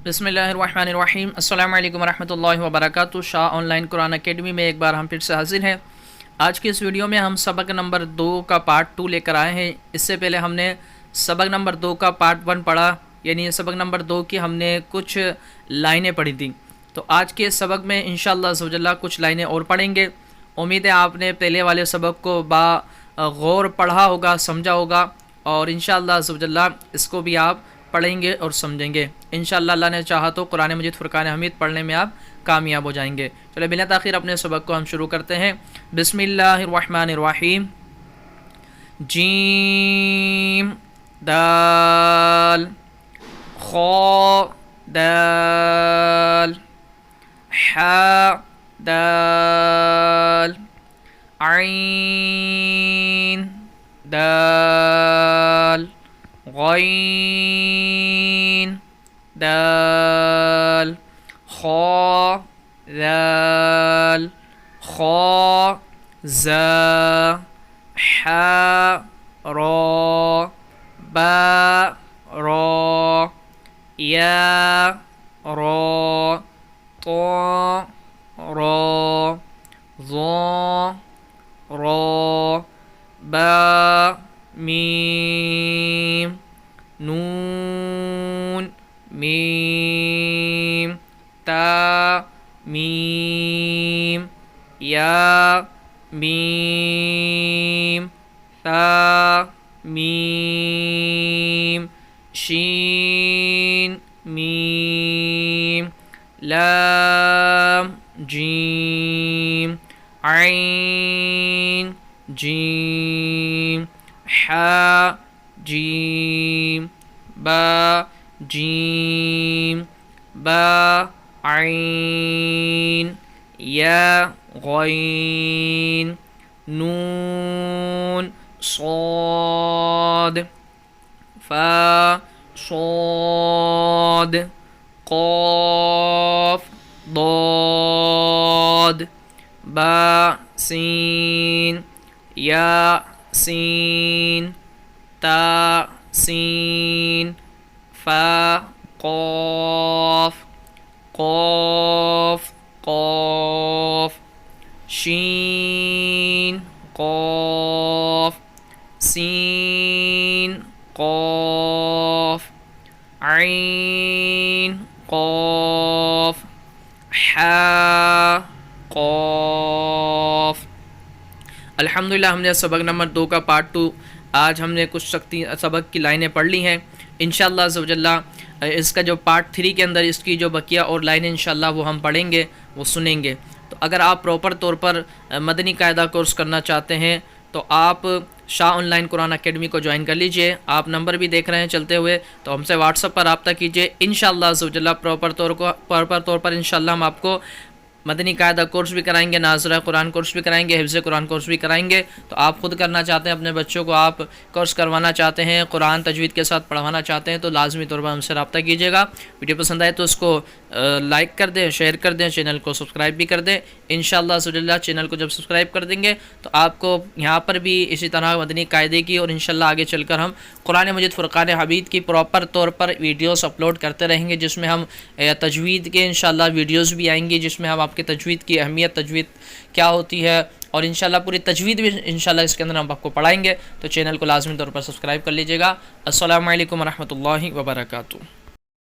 بسم اللہ الرحمن الرحیم۔ السلام علیکم ورحمۃ اللہ وبرکاتہ۔ شاہ آن لائن قرآن اکیڈمی میں ایک بار ہم پھر سے حاضر ہیں۔ آج کی اس ویڈیو میں ہم سبق نمبر 2 کا پارٹ 2 لے کر آئے ہیں۔ اس سے پہلے ہم نے سبق نمبر 2 کا پارٹ 1 پڑھا، یعنی سبق نمبر 2 کی ہم نے کچھ لائنیں پڑھی تھیں۔ تو آج کے سبق میں انشاءاللہ عز و جل کچھ لائنیں اور پڑھیں گے۔ امید ہے آپ نے پہلے والے سبق کو غور پڑھا ہوگا، سمجھا ہوگا، اور انشاءاللہ عز و جل اس کو بھی آپ پڑھیں گے اور سمجھیں گے۔ انشاءاللہ اللہ نے چاہا تو قرآن مجید فرقان حمید پڑھنے میں آپ کامیاب ہو جائیں گے۔ چلے بلا تاخیر اپنے سبق کو ہم شروع کرتے ہیں۔ بسم اللہ الرحمن الرحیم۔ جیم دال خا دال حا دال عین دال غین دال خا ذال خا زا حا را با را یا را طا را ظا را با میم نون میم تا میم یا میم تا میم شین میم لام جیم عین جیم حا جیم با جیم با عین یا غین نون صاد فا صاد قاف ضاد با سین یا سین تا سین فا قاف قاف قاف شین قاف سین قاف عین قاف حا قاف۔ الحمدللہ ہم نے سبق نمبر 2 کا پارٹ 2 آج ہم نے کچھ سبق کی لائنیں پڑھ لی ہیں۔ انشاءاللہ عز و جل اس کا جو پارٹ 3 کے اندر اس کی جو بقیہ اور لائنیں انشاءاللہ وہ ہم پڑھیں گے، وہ سنیں گے۔ تو اگر آپ پراپر طور پر مدنی قاعدہ کورس کرنا چاہتے ہیں تو آپ شاہ آن لائن قرآن اکیڈمی کو جوائن کر لیجئے۔ آپ نمبر بھی دیکھ رہے ہیں چلتے ہوئے، تو ہم سے واٹس ایپ پر رابطہ کیجئے۔ انشاءاللہ عز و جل پراپر طور پر انشاءاللہ ہم آپ کو مدنی قاعدہ کورس بھی کرائیں گے، ناظرہ قرآن کورس بھی کرائیں گے، حفظ قرآن کورس بھی کرائیں گے۔ تو آپ خود کرنا چاہتے ہیں، اپنے بچوں کو آپ کورس کروانا چاہتے ہیں، قرآن تجوید کے ساتھ پڑھوانا چاہتے ہیں، تو لازمی طور پر ہم سے رابطہ کیجیے گا۔ ویڈیو پسند آئے تو اس کو لائک کر دیں، شیئر کر دیں، چینل کو سبسکرائب بھی کر دیں۔ انشاءاللہ عز و جل چینل کو جب سبسکرائب کر دیں گے تو آپ کو یہاں پر بھی اسی طرح مدنی قاعدے کی اور انشاءاللہ آگے چل کر ہم قرآن مجید فرقان حمید کی پراپر طور پر ویڈیوز اپلوڈ کرتے رہیں گے، جس میں ہم تجوید کے انشاءاللہ ویڈیوز بھی آئیں گی، جس میں ہم آپ کے تجوید کی اہمیت، تجوید کیا ہوتی ہے، اور انشاءاللہ پوری تجوید بھی انشاءاللہ اس کے اندر ہم آپ کو پڑھائیں گے۔ تو چینل کو لازمی طور پر سبسکرائب کر لیجیے گا۔ السلام علیکم ورحمۃ اللہ وبرکاتہ۔